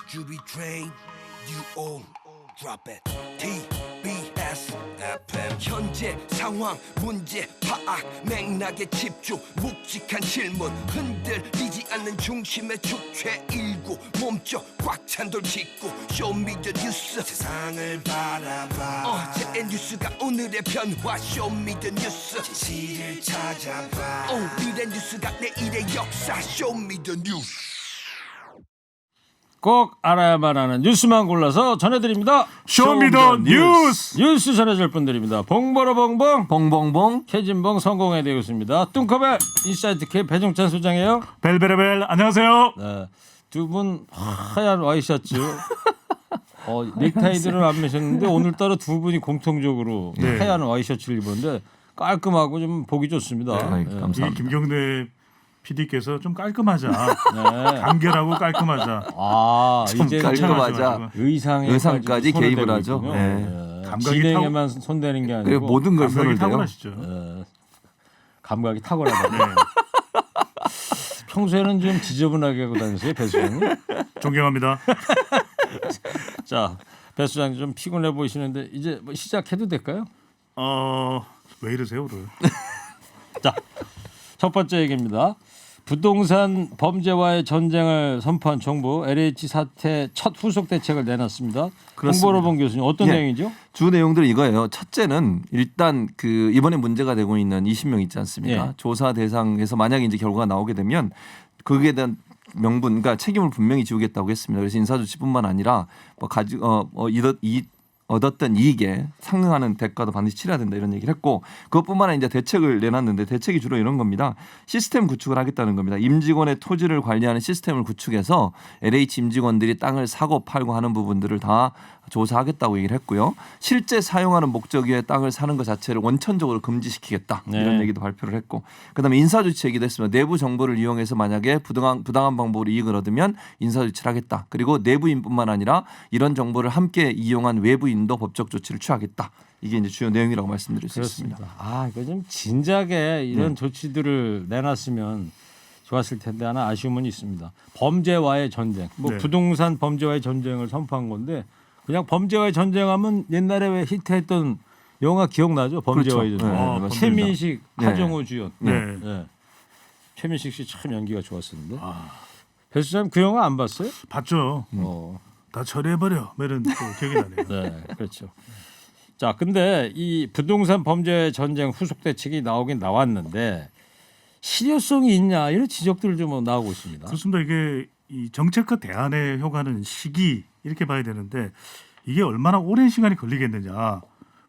Juby train, you all drop it. TBS FM 현재 상황 문제 파악 맥락에 집중 묵직한 질문 흔들리지 않는 중심의 축최 일구 몸쪽 꽉 찬 돌 짚고 쇼미더 뉴스 세상을 바라봐 어제의 뉴스가 오늘의 변화 쇼미더 뉴스 진실을 찾아봐 오늘의 뉴스가 내일의 역사 쇼미더 뉴스 꼭 알아야만 하는 뉴스만 골라서 전해드립니다. 쇼미더 뉴스. 뉴스 전해줄 분들입니다. 봉보로 봉봉 봉봉봉 최진봉 성공회 되겠습니다. 뚱커벨 인사이트 K 배종찬 소장이에요. 벨벨벨 안녕하세요. 네, 두 분 하얀 와이셔츠 넥타이들은 안 매셨는데 오늘따라 두 분이 공통적으로 네. 하얀 와이셔츠를 입었는데 깔끔하고 좀 보기 좋습니다. 네, 네. 감사합니다. 이 김경래 PD께서 좀 깔끔하자. 네. 간결하고 깔끔하자. 아 좀 이제 깔끔하자. 손을 의상까지 개입을 대고 하죠. 있군요. 네. 네. 감각이 진행에만 손대는 게 아니고 그리고 모든 걸 감각이 손을 대요. 탁월하시죠. 감각이 탁월하다. 네. 평소에는 좀 지저분하게 하고 다니세요, 배 수장님? 존경합니다. 자, 배 수장님 좀 피곤해 보이시는데 이제 뭐 시작해도 될까요? 왜 이러세요, 오늘? 자, 첫 번째 얘기입니다. 부동산 범죄와의 전쟁을 선포한 정부 LH 사태 첫 후속 대책을 내놨습니다. 그렇습니다. 홍보로본 교수님 어떤 예. 내용이죠? 주 내용들은 이거예요. 첫째는 일단 그 이번에 문제가 되고 있는 20명 있지 않습니까? 예. 조사 대상에서 만약에 이제 결과가 나오게 되면 거기에 대한 명분, 그러니까 책임을 분명히 지우겠다고 했습니다. 그래서 인사조치뿐만 아니라 뭐 얻었던 이익에 상응하는 대가도 반드시 치러야 된다 이런 얘기를 했고 그것뿐만 아니라 이제 대책을 내놨는데 대책이 주로 이런 겁니다. 시스템 구축을 하겠다는 겁니다. 임직원의 토지를 관리하는 시스템을 구축해서 LH 임직원들이 땅을 사고 팔고 하는 부분들을 다 조사하겠다고 얘기를 했고요. 실제 사용하는 목적 위에 땅을 사는 것 자체를 원천적으로 금지시키겠다 이런 네. 얘기도 발표를 했고 그다음에 인사조치 얘기도 했습니다. 내부 정보를 이용해서 만약에 부당한 방법으로 이익을 얻으면 인사조치를 하겠다. 그리고 내부인뿐만 아니라 이런 정보를 함께 이용한 외부인도 법적 조치를 취하겠다. 이게 이제 주요 내용이라고 말씀드릴 수 있습니다. 아, 이거 좀 진작에 이런 조치들을 내놨으면 좋았을 텐데 하나 아쉬움은 있습니다. 범죄와의 전쟁, 뭐 네. 부동산 범죄와의 전쟁을 선포한 건데 그냥 범죄와의 전쟁하면 옛날에 왜 히트했던 영화 기억나죠? 범죄와의 그렇죠. 전쟁. 네, 맞습니다. 최민식, 네. 하정우 주연. 네. 네. 최민식 씨 참 연기가 좋았었는데. 배 수장님 그 영화 안 봤어요? 봤죠. 다 처리해버려. 뭐 이런 또 기억이 나네요. 네, 그렇죠. 자, 근데 이 부동산 범죄 전쟁 후속 대책이 나오긴 나왔는데 실효성이 있냐 이런 지적들 좀 나오고 있습니다. 그렇습니다. 이게 이 정책과 대안의 효과는 시기 이렇게 봐야 되는데 이게 얼마나 오랜 시간이 걸리겠느냐.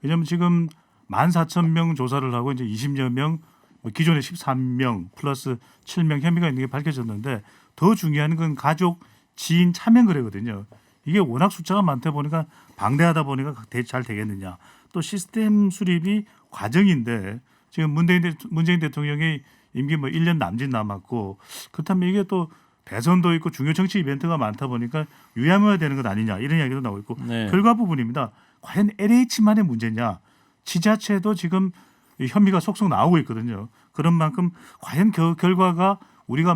왜냐하면 지금 14,000명 조사를 하고 이제 20여 명, 뭐 기존에 13명 플러스 7명 혐의가 있는 게 밝혀졌는데 더 중요한 건 가족, 지인 차명 거래거든요. 이게 워낙 숫자가 많다 보니까 방대하다 보니까 잘 되겠느냐. 또 시스템 수립이 과정인데 지금 문재인 대통령이 임기 뭐 1년 남짓 남았고 그렇다면 이게 또 대선도 있고 중요 정치 이벤트가 많다 보니까 유야무야 되는 것 아니냐 이런 이야기도 나오고 있고 네. 결과 부분입니다. 과연 LH만의 문제냐? 지자체도 지금 이 혐의가 속속 나오고 있거든요. 그런 만큼 과연 결과가 우리가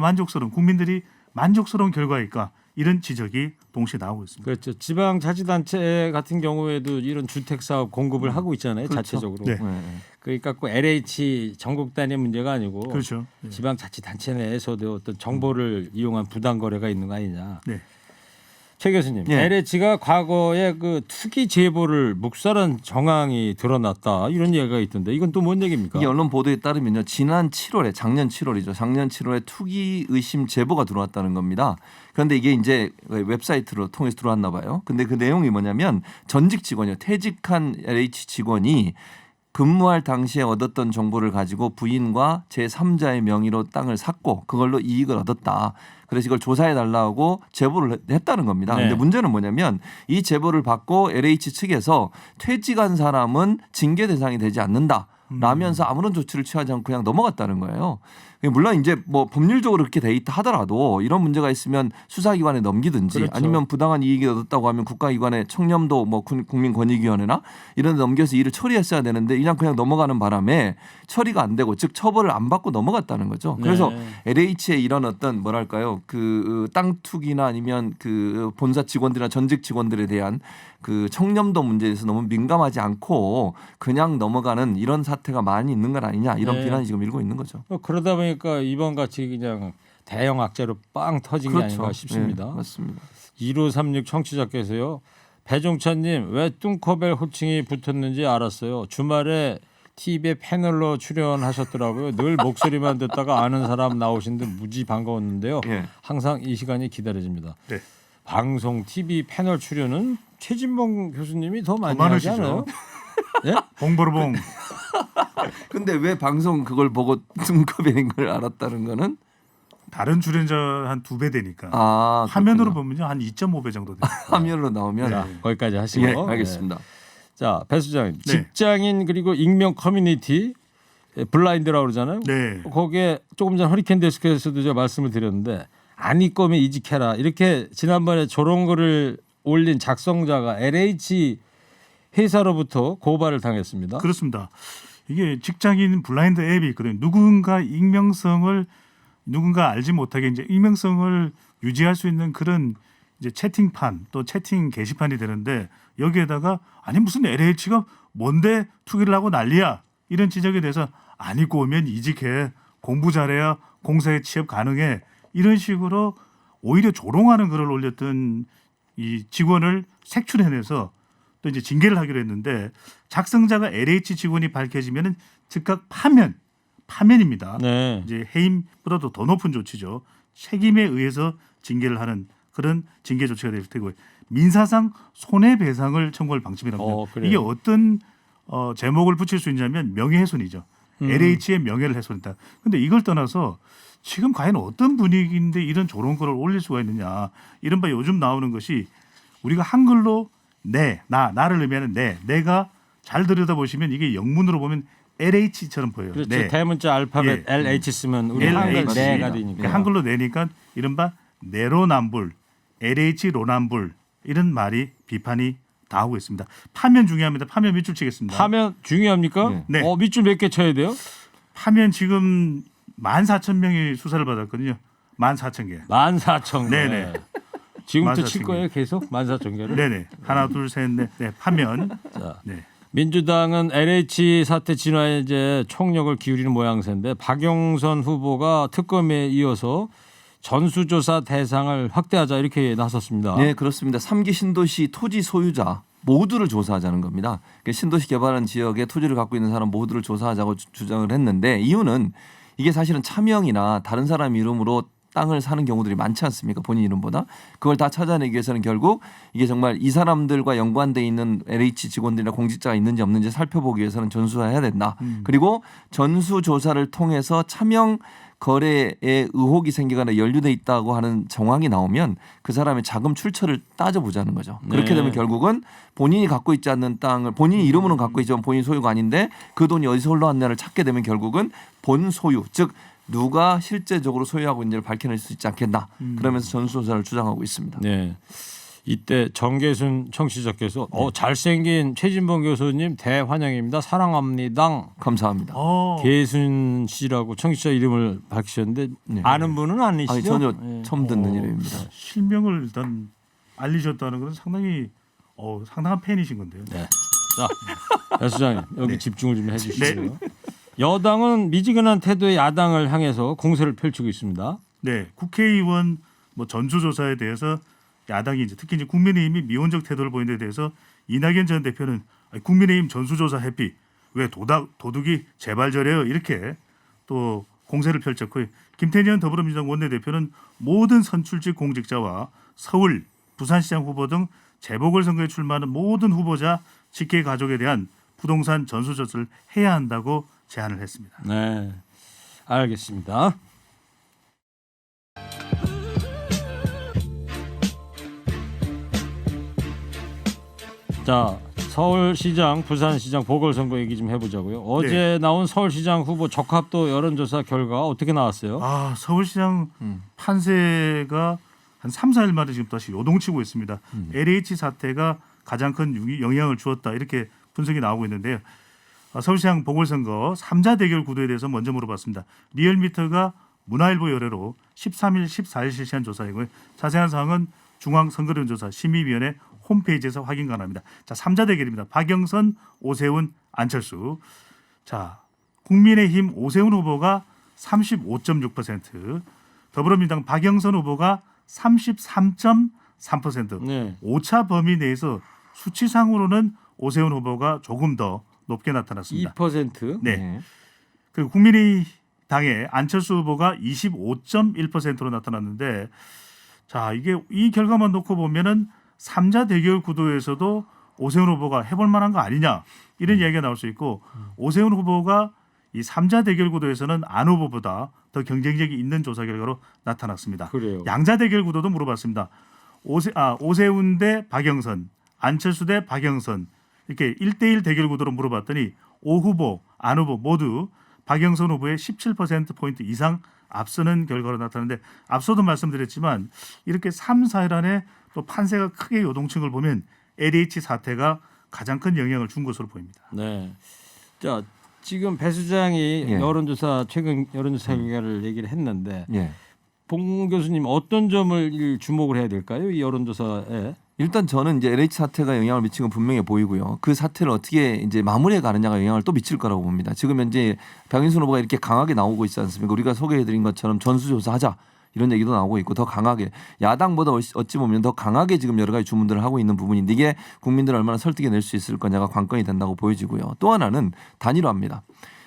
국민들이 만족스러운 결과일까? 이런 지적이 동시에 나오고 있습니다. 그렇죠. 지방자치단체 같은 경우에도 이런 주택 사업 공급을 하고 있잖아요. 그렇죠. 자체적으로. 네. 그러니까 꼭 LH 전국 단위 문제가 아니고 그렇죠. 네. 지방자치단체 내에서도 어떤 정보를 이용한 부당 거래가 있는 거 아니냐. 네. 최 교수님, 예. LH가 과거에 그 투기 제보를 묵살한 정황이 드러났다 이런 얘기가 있던데 이건 또 뭔 얘기입니까? 이게 언론 보도에 따르면요. 작년 7월이죠. 작년 7월에 투기 의심 제보가 들어왔다는 겁니다. 그런데 이게 이제 웹사이트로 통해서 들어왔나 봐요. 근데 그 내용이 뭐냐면 전직 직원이요. 퇴직한 LH 직원이 근무할 당시에 얻었던 정보를 가지고 부인과 제3자의 명의로 땅을 샀고 그걸로 이익을 얻었다. 그래서 이걸 조사해 달라고 제보를 했다는 겁니다. 네. 근데 문제는 뭐냐면 이 제보를 받고 LH 측에서 퇴직한 사람은 징계 대상이 되지 않는다. 라면서 아무런 조치를 취하지 않고 그냥 넘어갔다는 거예요. 물론 이제 뭐 법률적으로 그렇게 돼 있다 하더라도 이런 문제가 있으면 수사기관에 넘기든지 그렇죠. 아니면 부당한 이익이 얻었다고 하면 국가기관에 청렴도 뭐 국민권익위원회나 이런 데 넘겨서 일을 처리했어야 되는데 그냥 넘어가는 바람에 처리가 안 되고 즉 처벌을 안 받고 넘어갔다는 거죠. 그래서 네. LH의 이런 어떤 뭐랄까요 그 땅 투기나 아니면 그 본사 직원들이나 전직 직원들에 대한 그 청렴도 문제에 대해서 너무 민감하지 않고 그냥 넘어가는 이런 사태가 많이 있는 건 아니냐 이런 네. 비난이 지금 일고 있는 거죠. 그러다 보니까 이번 같이 그냥 대형 악재로 빵 터진 게 아닌가 싶습니다. 네, 맞습니다. 1536 청취자께서요. 배종찬님 왜 뚱커벨 호칭이 붙었는지 알았어요. 주말에 TV에 패널로 출연하셨더라고요. 늘 목소리만 듣다가 아는 사람 나오신 듯 무지 반가웠는데요. 예. 항상 이 시간이 기다려집니다. 네. 방송 TV 패널 출연은 최진봉 교수님이 더 많이 많으시죠. 하지 않아요? 예? 봉보르봉. 근데 왜 방송 그걸 보고 뚱커벨인 걸 알았다는 거는 다른 출연자 한 2배 되니까. 아 화면으로 그렇군요. 보면요 한 2.5배 정도 돼요. 화면으로 나오면 자, 거기까지 하시고. 예, 알겠습니다. 네. 자, 배 수장님. 네. 직장인 그리고 익명 커뮤니티 블라인드라고 그러잖아요. 네. 거기에 조금 전 허리케인 데스크에서도 제가 말씀을 드렸는데 아니 거면 이직해라. 이렇게 지난번에 저런 거를 올린 작성자가 LH 회사로부터 고발을 당했습니다. 그렇습니다. 이게 직장인 블라인드 앱이 있거든요. 누군가 알지 못하게 이제 익명성을 유지할 수 있는 그런 이제 채팅판 또 채팅 게시판이 되는데 여기에다가 아니 무슨 LH가 뭔데 투기를 하고 난리야 이런 지적에 대해서 안 입고 오면 이직해 공부 잘해야 공사에 취업 가능해 이런 식으로 오히려 조롱하는 글을 올렸던 이 직원을 색출해내서 또 이제 징계를 하기로 했는데 작성자가 LH 직원이 밝혀지면은 즉각 파면입니다. 네. 이제 해임보다도 더 높은 조치죠. 책임에 의해서 징계를 하는 그런 징계 조치가 될 테고요. 민사상 손해배상을 청구할 방침이랍니다. 그래요? 이게 어떤 제목을 붙일 수 있냐면 명예훼손이죠. LH의 명예를 훼손했다. 그런데 이걸 떠나서 지금 과연 어떤 분위기인데 이런 조롱글을 올릴 수가 있느냐. 이른바 요즘 나오는 것이 우리가 한글로 나를 의미하는 내가 잘 들여다보시면 이게 영문으로 보면 LH처럼 보여요. 그렇죠. 네. 대문자 알파벳 예. LH 쓰면 우리 LH. 한글 맞습니다. 내가 되니까. 그러니까 한글로 내니까 이른바 내로남불, LH 로남불 이런 말이 비판이 다 하고 있습니다. 파면 중요합니다. 파면 밑줄 치겠습니다. 파면 중요합니까? 네. 밑줄 몇 개 쳐야 돼요? 파면 지금 14,000명이 수사를 받았거든요. 14,000개. 14,000개. 네네. 지금부터 14,000 칠 거예요, 계속? 14,000개를? 네네. 하나, 둘, 셋, 넷. 네, 파면. 자, 네. 민주당은 LH 사태 진화에 이제 총력을 기울이는 모양새인데 박영선 후보가 특검에 이어서 전수조사 대상을 확대하자 이렇게 나섰습니다. 네, 그렇습니다. 3기 신도시 토지 소유자 모두를 조사하자는 겁니다. 신도시 개발한 지역에 토지를 갖고 있는 사람 모두를 조사하자고 주장을 했는데 이유는 이게 사실은 차명이나 다른 사람 이름으로 땅을 사는 경우들이 많지 않습니까? 본인 이름보다. 그걸 다 찾아내기 위해서는 결국 이게 정말 이 사람들과 연관돼 있는 LH 직원들이나 공직자가 있는지 없는지 살펴보기 위해서는 전수해야 된다. 그리고 전수조사를 통해서 차명 거래에 의혹이 생기거나 연루돼 있다고 하는 정황이 나오면 그 사람의 자금 출처를 따져보자는 거죠. 그렇게 네. 되면 결국은 본인이 갖고 있지 않는 땅을 본인이 이름으로는 갖고 있지만 본인 소유가 아닌데 그 돈이 어디서 흘러왔냐를 찾게 되면 결국은 본 소유 즉 누가 실제적으로 소유하고 있는지를 밝혀낼 수 있지 않겠나. 그러면서 전수조사를 주장하고 있습니다. 네. 이때 정계순 청취자께서 잘생긴 최진봉 교수님 대환영입니다. 사랑합니다. 감사합니다. 계순 씨라고 청취자 이름을 밝히셨는데 네. 아는 분은 아니시죠? 아니, 전혀 네. 처음 듣는 이름입니다. 실명을 일단 알리셨다는 것은 상당히 상당한 팬이신 건데요. 네. 자, 배 수장님 여기 네. 집중을 좀 해주시고요. 여당은 미지근한 태도의 야당을 향해서 공세를 펼치고 있습니다. 네, 국회의원 전수조사에 대해서 야당이 특히 이제 국민의힘이 미온적 태도를 보이는 데 대해서 이낙연 전 대표는 국민의힘 전수조사 해피 왜 도둑이 제발 저래요 이렇게 또 공세를 펼쳤고 김태년 더불어민주당 원내대표는 모든 선출직 공직자와 서울, 부산시장 후보 등 재보궐선거에 출마하는 모든 후보자 직계 가족에 대한 부동산 전수조사를 해야 한다고 제안을 했습니다. 네, 알겠습니다. 자, 서울시장, 부산시장 보궐선거 얘기 좀 해보자고요. 어제 나온 서울시장 후보 적합도 여론조사 결과 어떻게 나왔어요? 아, 서울시장 판세가 한 3, 4일 만에 지금 다시 요동치고 있습니다. LH 사태가 가장 큰 영향을 주었다 이렇게 분석이 나오고 있는데요. 서울시장 보궐선거 3자 대결 구도에 대해서 먼저 물어봤습니다. 리얼미터가 문화일보 여뢰로 13일, 14일 실시한 조사이고요. 자세한 사항은 중앙선거론조사 심의위원회 홈페이지에서 확인 가능합니다. 자, 3자 대결입니다. 박영선, 오세훈, 안철수. 자, 국민의힘 오세훈 후보가 35.6%, 더불어민주당 박영선 후보가 33.3%. 네. 오차 범위 내에서 수치상으로는 오세훈 후보가 조금 더 높게 나타났습니다. 2%. 네. 그리고 국민의당의 안철수 후보가 25.1%로 나타났는데, 자, 이게 이 결과만 놓고 보면은 3자 대결 구도에서도 오세훈 후보가 해볼 만한 거 아니냐 이런 이야기가 나올 수 있고, 오세훈 후보가 이 3자 대결 구도에서는 안 후보보다 더 경쟁력이 있는 조사 결과로 나타났습니다. 그래요. 양자 대결 구도도 물어봤습니다. 오세훈 대 박영선, 안철수 대 박영선 이렇게 1대1 대결 구도로 물어봤더니 오 후보, 안 후보 모두 박영선 후보의 17%포인트 이상 앞서는 결과로 나타나는데, 앞서도 말씀드렸지만 이렇게 3, 4일 안에 또 판세가 크게 요동친 걸 보면 LH 사태가 가장 큰 영향을 준 것으로 보입니다. 네. 자, 지금 배 수장이 예. 여론조사 최근 여론조사 결과를 얘기를 했는데 예. 봉 교수님 어떤 점을 주목을 해야 될까요? 이 여론조사에. 일단 저는 이제 LH 사태가 영향을 미친 건 분명해 보이고요. 그 사태를 어떻게 이제 마무리해 가느냐가 영향을 또 미칠 거라고 봅니다. 지금 현재 박영선 후보가 이렇게 강하게 나오고 있지 않습니까? 우리가 소개해드린 것처럼 전수조사하자 이런 얘기도 나오고 있고, 더 강하게 야당보다 어찌 보면 더 강하게 지금 여러 가지 주문들을 하고 있는 부분인데, 이게 국민들을 얼마나 설득해낼 수 있을 거냐가 관건이 된다고 보여지고요. 또 하나는 단일화입니다.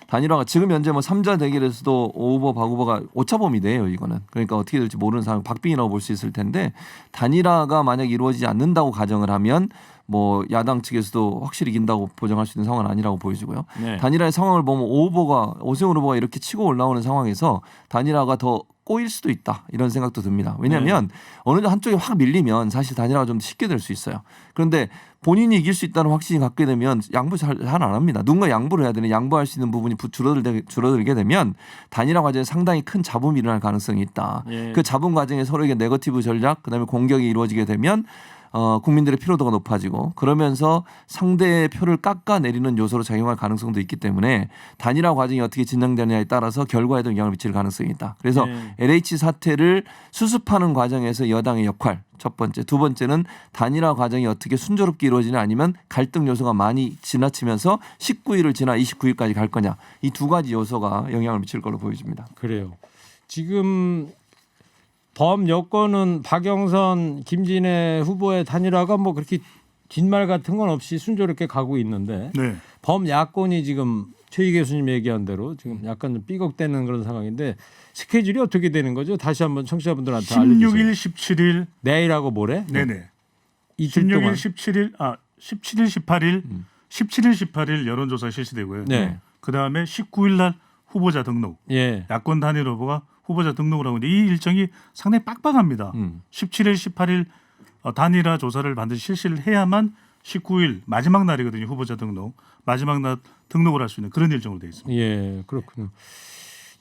단일화가 지금 현재 뭐 3자 대결에서도 오 후보, 박 후보가 오차범위돼요, 이거는. 그러니까 어떻게 될지 모르는 상황, 박빙이라고 볼 수 있을 텐데, 단일화가 만약 이루어지지 않는다고 가정을 하면 뭐 야당 측에서도 확실히 이긴다고 보장할 수 있는 상황은 아니라고 보여지고요. 네. 단일화의 상황을 보면 오세훈 후보가 이렇게 치고 올라오는 상황에서 단일화가 더 꼬일 수도 있다 이런 생각도 듭니다. 왜냐하면 어느 한쪽에 확 밀리면 사실 단일화가 좀 쉽게 될 수 있어요. 그런데 본인이 이길 수 있다는 확신이 갖게 되면 양보 잘 안 합니다. 누군가 양보를 해야 되는, 양보할 수 있는 부분이 줄어들게 되면 단일화 과정에 상당히 큰 잡음이 일어날 가능성이 있다. 예. 그 잡음 과정에 서로에게 네거티브 전략, 그다음에 공격이 이루어지게 되면 국민들의 피로도가 높아지고, 그러면서 상대의 표를 깎아내리는 요소로 작용할 가능성도 있기 때문에 단일화 과정이 어떻게 진행되느냐에 따라서 결과에도 영향을 미칠 가능성이 있다. 그래서 네. LH 사태를 수습하는 과정에서 여당의 역할 첫 번째, 두 번째는 단일화 과정이 어떻게 순조롭게 이루어지냐, 아니면 갈등 요소가 많이 지나치면서 19일을 지나 29일까지 갈 거냐, 이 두 가지 요소가 영향을 미칠 걸로 보여집니다. 그래요. 지금 범 여권은 박영선, 김진애 후보의 단일화가 뭐 그렇게 뒷말 같은 건 없이 순조롭게 가고 있는데, 네. 범 야권이 지금 최희 교수님 얘기한 대로 지금 약간 좀 삐걱대는 그런 상황인데, 스케줄이 어떻게 되는 거죠? 다시 한번 청취자분들한테 알려주세요. 16일, 17일. 내일하고 모레? 네네. 이틀 16일, 동안. 17일, 18일, 17일, 18일 여론조사 실시되고요. 네. 그 다음에 19일 날 후보자 등록. 예. 야권 단일 후보가 후보자 등록을 하고 있는데, 이 일정이 상당히 빡빡합니다. 17일, 18일 단일화 조사를 반드시 실시를 해야만 19일 마지막 날이거든요. 후보자 등록. 마지막 날 등록을 할 수 있는 그런 일정으로 되어 있습니다. 예, 그렇군요.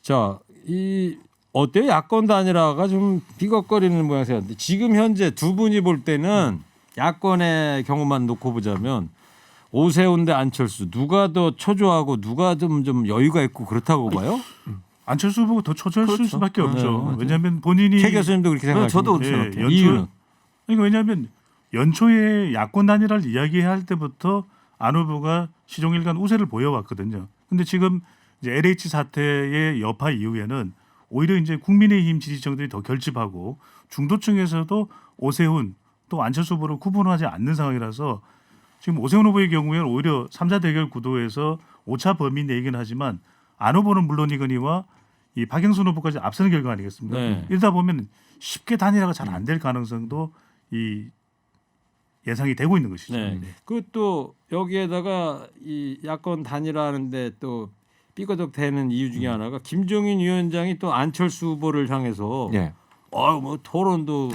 자, 이 어때요? 야권 단일화가 좀 비걱거리는 모양새인데, 지금 현재 두 분이 볼 때는 야권의 경우만 놓고 보자면 오세훈 대 안철수, 누가 더 초조하고 누가 좀 여유가 있고 그렇다고 봐요? 안철수 후보가 더 초조했을 그렇죠. 수밖에 없죠. 네, 맞아요. 왜냐하면 본인이 최 교수님도 그렇게 생각하시죠? 저도 그렇게 생각해요. 이유는? 그러니까 왜냐하면 연초에 야권 단일화를 이야기할 때부터 안 후보가 시종일관 우세를 보여왔거든요. 근데 지금 이제 LH 사태의 여파 이후에는 오히려 이제 국민의힘 지지층들이 더 결집하고 중도층에서도 오세훈 또 안철수 후보를 구분하지 않는 상황이라서, 지금 오세훈 후보의 경우에는 오히려 3자 대결 구도에서 오차 범위 내긴 하지만 안 후보는 물론이거니와 이 박영선 후보까지 앞서는 결과 아니겠습니까? 네. 이러다 보면 쉽게 단일화가 잘 안 될 가능성도 이 예상이 되고 있는 것이죠. 네. 그것도 여기에다가 이 야권 단일화하는데 또 삐거덕 되는 이유 중에 하나가 김종인 위원장이 또 안철수 후보를 향해서 예. 뭐 토론도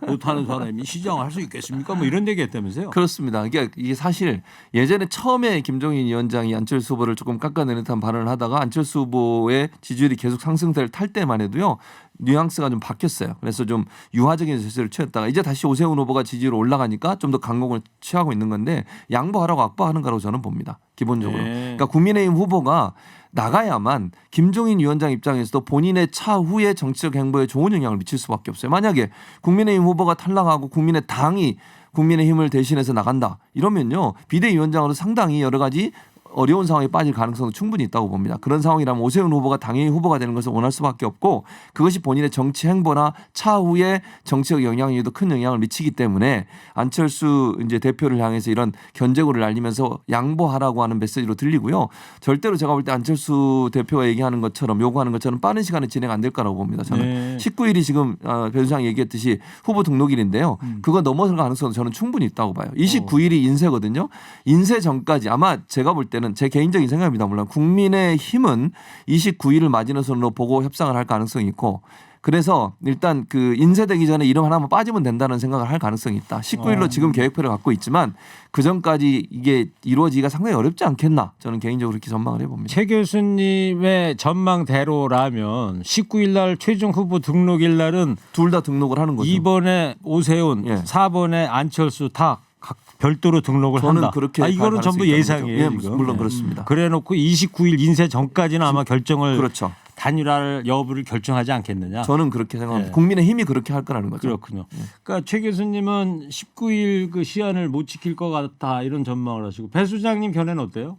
못하는 사람이 시장을 할 수 있겠습니까? 뭐 이런 얘기했다면서요? 그렇습니다. 이게 사실 예전에 처음에 김종인 위원장이 안철수 후보를 조금 깎아내는 듯한 발언을 하다가 안철수 후보의 지지율이 계속 상승세를 탈 때만 해도요. 뉘앙스가 좀 바뀌었어요. 그래서 좀 유화적인 제스처를 취했다가 이제 다시 오세훈 후보가 지지율 올라가니까 좀 더 강공을 취하고 있는 건데 양보하라고 악보하는 거라고 저는 봅니다. 기본적으로. 네. 그러니까 국민의힘 후보가 나가야만 김종인 위원장 입장에서도 본인의 차후의 정치적 행보에 좋은 영향을 미칠 수밖에 없어요. 만약에 국민의힘 후보가 탈락하고 국민의 당이 국민의힘을 대신해서 나간다 이러면요 비대위원장으로 상당히 여러 가지 어려운 상황에 빠질 가능성도 충분히 있다고 봅니다. 그런 상황이라면 오세훈 후보가 당연히 후보가 되는 것을 원할 수밖에 없고 그것이 본인의 정치 행보나 차후의 정치적 영향에도 큰 영향을 미치기 때문에 안철수 이제 대표를 향해서 이런 견제구를 날리면서 양보하라고 하는 메시지로 들리고요. 절대로 제가 볼 때 안철수 대표가 얘기하는 것처럼 요구하는 것처럼 빠른 시간에 진행 안 될 거라고 봅니다. 저는 네. 19일이 지금 변호사장이 얘기했듯이 후보 등록일인데요. 그거 넘어설 가능성은 저는 충분히 있다고 봐요. 29일이 인쇄거든요. 인쇄 전까지 아마 제가 볼 때는 제 개인적인 생각입니다. 물론 국민의힘은 29일을 마지노선으로 보고 협상을 할 가능성이 있고 그래서 일단 그 인쇄되기 전에 이름 하나만 빠지면 된다는 생각을 할 가능성이 있다. 19일로 지금 계획표를 갖고 있지만 그 전까지 이게 이루어지기가 상당히 어렵지 않겠나 저는 개인적으로 그렇게 전망을 해봅니다. 최 교수님의 전망대로라면 19일 날 최종 후보 등록일 날은 둘 다 등록을 하는 거죠. 2번에 오세훈, 예. 4번에 안철수 다 각 별도로 등록을 저는 한다. 그렇게 이거는 전부 예상이에요. 예, 지금. 물론 네. 그렇습니다. 그래놓고 29일 인쇄 전까지는 아마 결정을 그렇죠. 단일화 여부를 결정하지 않겠느냐. 저는 그렇게 생각합니다. 예. 국민의힘이 그렇게 할 거라는 거죠. 그렇군요. 그러니까 최 교수님은 19일 그 시한을 못 지킬 것 같다 이런 전망을 하시고 배 수장님 견해는 어때요?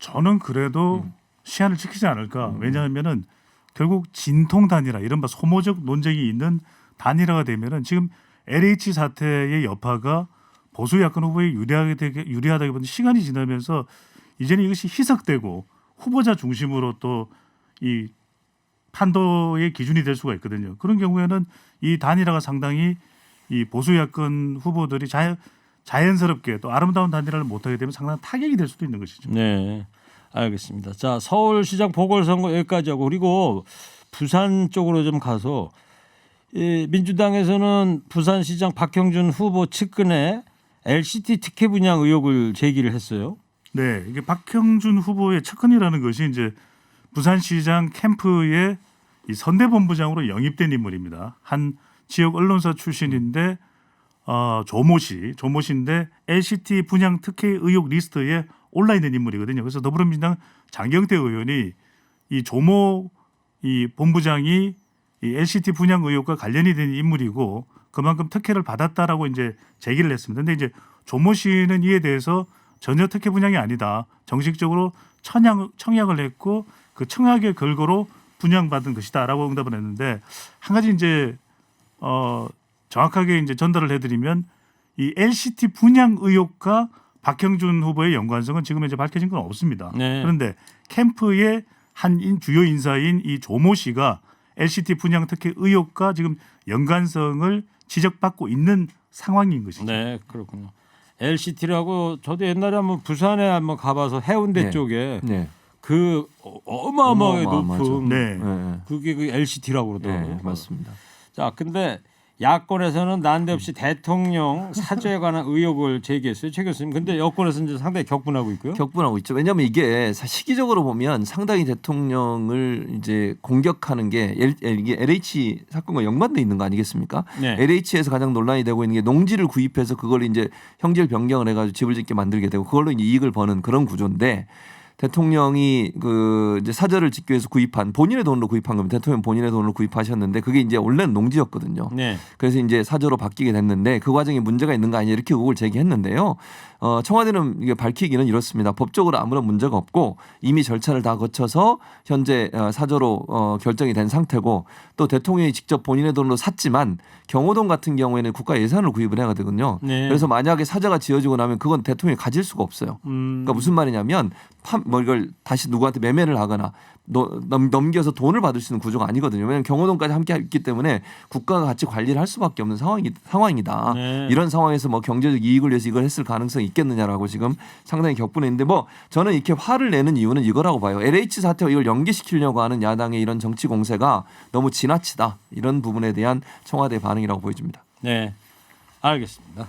저는 그래도 시한을 지키지 않을까. 왜냐하면은 결국 진통 단일화 이른바 소모적 논쟁이 있는 단일화가 되면은 지금 LH 사태의 여파가 보수 야권 후보에 유리하다기보다 시간이 지나면서 이제는 이것이 희석되고 후보자 중심으로 또 이 판도의 기준이 될 수가 있거든요. 그런 경우에는 이 단일화가 상당히 이 보수 야권 후보들이 자연스럽게 또 아름다운 단일화를 못하게 되면 상당한 타격이 될 수도 있는 것이죠. 네, 알겠습니다. 자, 서울시장 보궐선거 여기까지 하고 그리고 부산 쪽으로 좀 가서 민주당에서는 부산시장 박형준 후보 측근에 LCT 특혜 분양 의혹을 제기를 했어요. 네, 이게 박형준 후보의 측근이라는 것이 이제 부산시장 캠프의 이 선대본부장으로 영입된 인물입니다. 한 지역 언론사 출신인데 조모 씨인데 LCT 분양 특혜 의혹 리스트에 올라 있는 인물이거든요. 그래서 더불어민주당 장경태 의원이 이 조모 이 본부장이 이 LCT 분양 의혹과 관련이 된 인물이고 그만큼 특혜를 받았다라고 이제 제기를 했습니다. 근데 이제 조모 씨는 이에 대해서 전혀 특혜 분양이 아니다. 정식적으로 청약을 했고 그 청약의 결과로 분양받은 것이다라고 응답을 했는데 한 가지 이제 정확하게 이제 전달을 해드리면 이 LCT 분양 의혹과 박형준 후보의 연관성은 지금 이제 밝혀진 건 없습니다. 네. 그런데 캠프의 한 주요 인사인 이 조모 씨가 LCT 분양 특혜 의혹과 지금 연관성을 지적받고 있는 상황인 것이죠. 네, 그렇군요. LCT라고 저도 옛날에 한번 부산에 한번 가봐서 해운대 네. 쪽에 네. 그 어마어마하게 어마어마하죠. 높은 네. 네. 그게 그 LCT라고 그러더라고요. 네, 맞습니다. 자, 근데 야권에서는 난데없이 대통령 사죄에 관한 의혹을 제기했어요, 최 교수님. 근데 여권에서는 이제 상당히 격분하고 있고요. 격분하고 있죠. 왜냐하면 이게 시기적으로 보면 상당히 대통령을 이제 공격하는 게 이게 LH 사건과 연관돼 있는 거 아니겠습니까? 네. LH에서 가장 논란이 되고 있는 게 농지를 구입해서 그걸 이제 형질 변경을 해가지고 집을 짓게 만들게 되고 그걸로 이제 이익을 버는 그런 구조인데. 대통령이 그 이제 사저를 짓기 위해서 구입한 본인의 돈으로 구입한 겁니다. 대통령 본인의 돈으로 구입하셨는데 그게 이제 원래는 농지였거든요. 네. 그래서 이제 사저로 바뀌게 됐는데 그 과정에 문제가 있는 거 아니냐 이렇게 의혹을 제기했는데요. 청와대는 이게 밝히기는 이렇습니다. 법적으로 아무런 문제가 없고 이미 절차를 다 거쳐서 현재 사저로 결정이 된 상태고 또 대통령이 직접 본인의 돈으로 샀지만 경호동 같은 경우에는 국가 예산으로 구입을 해야 되거든요. 네. 그래서 만약에 사저가 지어지고 나면 그건 대통령이 가질 수가 없어요. 그러니까 무슨 말이냐면 뭐 이걸 다시 누구한테 매매를 하거나 넘겨서 돈을 받을 수 있는 구조가 아니거든요. 왜냐하면 경호동까지 함께 있기 때문에 국가가 같이 관리를 할 수밖에 없는 상황이다. 네. 이런 상황에서 뭐 경제적 이익을 위해서 이걸 했을 가능성이 있겠느냐라고 지금 상당히 격분해 있는데 뭐 저는 이렇게 화를 내는 이유는 이거라고 봐요. LH 사태와 이걸 연계시키려고 하는 야당의 이런 정치 공세가 너무 지나치다. 이런 부분에 대한 청와대 반응이라고 보여집니다. 네, 알겠습니다.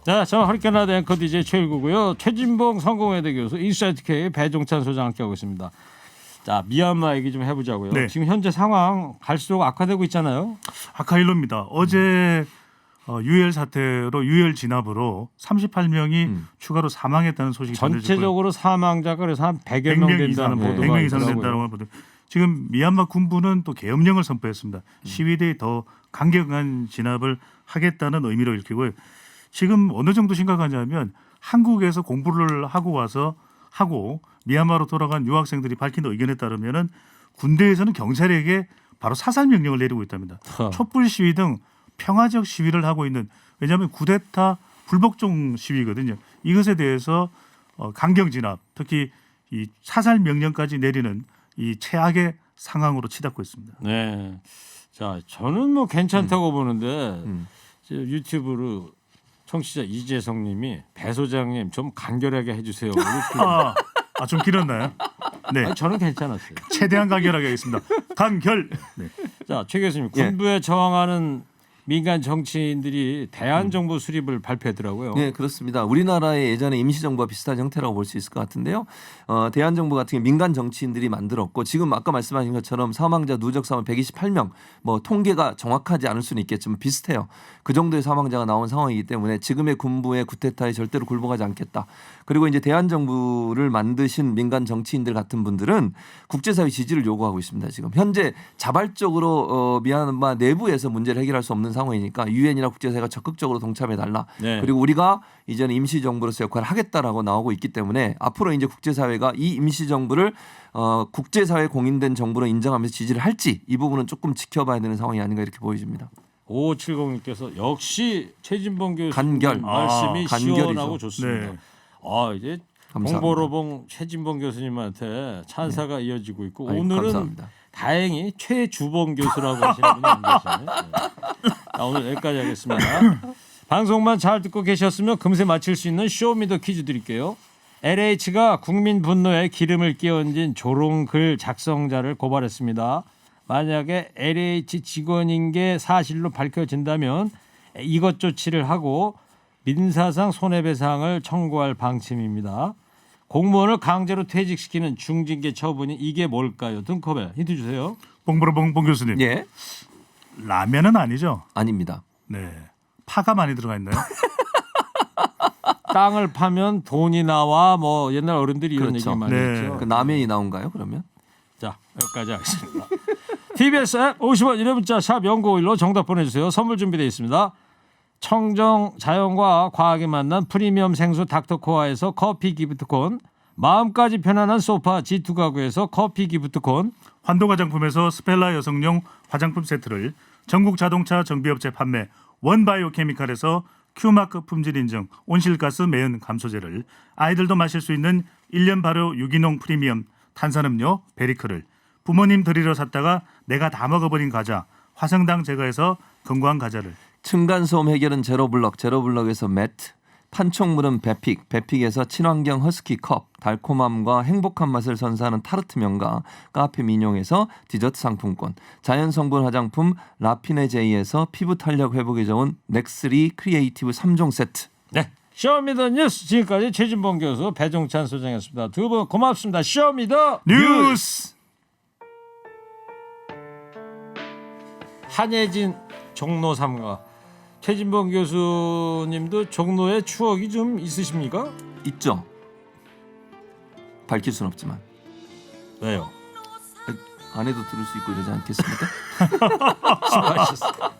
자, 저 허리케인라디오 앵커 DJ 최일구고요. 최진봉 성공회대 교수, 인사이트K 배종찬 소장 함께하고 있습니다. 자, 미얀마 얘기 좀 해보자고요. 네. 지금 현재 상황 갈수록 악화되고 있잖아요. 아카일로입니다. 어제 유혈 사태로 유혈 진압으로 38명이 추가로 사망했다는 소식이 전해졌고요. 전체적으로 사망자가 그래서 한 100여 명 100명 된다는 이상, 보도가 100명 이상 있더라고요. 된다고 보도. 지금 미얀마 군부는 또 계엄령을 선포했습니다. 시위대에 더 강경한 진압을 하겠다는 의미로 읽히고요. 지금 어느 정도 심각하냐면 한국에서 공부를 하고 와서 미얀마로 돌아간 유학생들이 밝힌 의견에 따르면은 군대에서는 경찰에게 바로 사살 명령을 내리고 있답니다. 촛불 시위 등 평화적 시위를 하고 있는, 왜냐하면 쿠데타 불복종 시위거든요. 이것에 대해서 강경 진압, 특히 이 사살 명령까지 내리는 이 최악의 상황으로 치닫고 있습니다. 네. 자, 저는 뭐 괜찮다고 보는데 유튜브로 청취자 이재성님이 배 소장님 좀 간결하게 해주세요. 좀 길었나요? 네, 아니, 저는 괜찮았어요. 최대한 간결하게 하겠습니다. 간결. 네. 자, 최 교수님, 군부에 저항하는 민간 정치인들이 대한정부 수립을 발표했더라고요. 네, 그렇습니다. 우리나라의 예전에 임시정부와 비슷한 형태라고 볼 수 있을 것 같은데요. 대한정부 같은 게 민간 정치인들이 만들었고 지금 아까 말씀하신 것처럼 사망자 누적 사망 128명, 뭐 통계가 정확하지 않을 수는 있겠지만 비슷해요. 그 정도의 사망자가 나온 상황이기 때문에 지금의 군부의 쿠데타에 절대로 굴복하지 않겠다. 그리고 이제 대한정부를 만드신 민간 정치인들 같은 분들은 국제사회 지지를 요구하고 있습니다. 지금 현재 자발적으로 미얀마 내부에서 문제를 해결할 수 없는 상황이니까 유엔이나 국제사회가 적극적으로 동참해달라. 네. 그리고 우리가 이제는 임시정부로서 역할을 하겠다라고 나오고 있기 때문에 앞으로 이제 국제사회가 이 임시정부를 국제사회 공인된 정부로 인정하면서 지지를 할지 이 부분은 조금 지켜봐야 되는 상황이 아닌가 이렇게 보여집니다. 5570님께서 역시 최진봉 교수님 간결. 말씀이 간결이죠. 시원하고 좋습니다. 네. 이제 감사합니다. 봉보로봉 최진봉 교수님한테 찬사가 이어지고 있고 아유, 오늘은 감사합니다. 다행히 최주봉 교수라고 하시는 분이 안 계시네. 네. 자, 오늘 여기까지 하겠습니다. 방송만 잘 듣고 계셨으면 금세 맞힐 수 있는 쇼미더 퀴즈 드릴게요. LH가 국민 분노에 기름을 끼얹은 조롱글 작성자를 고발했습니다. 만약에 LH 직원인 게 사실로 밝혀진다면 이것 조치를 하고 민사상 손해배상을 청구할 방침입니다. 공무원을 강제로 퇴직시키는 중징계 처분이 이게 뭘까요? 등컵에 힌트 주세요. 봉 교수님. 예, 라면은 아니죠? 아닙니다. 네. 파가 많이 들어가 있나요? 땅을 파면 돈이 나와 뭐 옛날 어른들이 이런 그렇죠. 얘기 많이 네. 했죠. 그 라면이 나온가요? 그러면? 자, 여기까지 하겠습니다. TBS 앱 50원 1회 문자 샵 0951로 정답 보내주세요. 선물 준비되어 있습니다. 청정 자연과 과학이 만난 프리미엄 생수 닥터코아에서 커피 기프트콘, 마음까지 편안한 소파 G2 가구에서 커피 기프트콘, 환도 화장품에서 스펠라 여성용 화장품 세트를, 전국 자동차 정비업체 판매 원바이오 케미칼에서 큐마크 품질 인증 온실가스 매연 감소제를, 아이들도 마실 수 있는 1년 발효 유기농 프리미엄 탄산음료 베리크를, 부모님 드리러 샀다가 내가 다 먹어버린 과자 화성당 제거해서 건강한 과자를, 층간소음 해결은 제로블럭에서 매트, 판촉물은 베픽에서 친환경 허스키 컵, 달콤함과 행복한 맛을 선사하는 타르트 명가 카페 민용에서 디저트 상품권, 자연 성분 화장품 라피네제이에서 피부 탄력 회복에 좋은 넥스리 크리에이티브 3종 세트. 네, 쇼미더 뉴스 지금까지 최진봉 교수 배종찬 소장이었습니다. 두 분 고맙습니다. 쇼미더 뉴스. 한예진 종로 3가 최진봉 교수님도 종로에 추억이 좀 있으십니까? 있죠. 밝힐 순 없지만 왜요? 아내도 들을 수 있고 이러지 않겠습니까? 수고하셨습니다.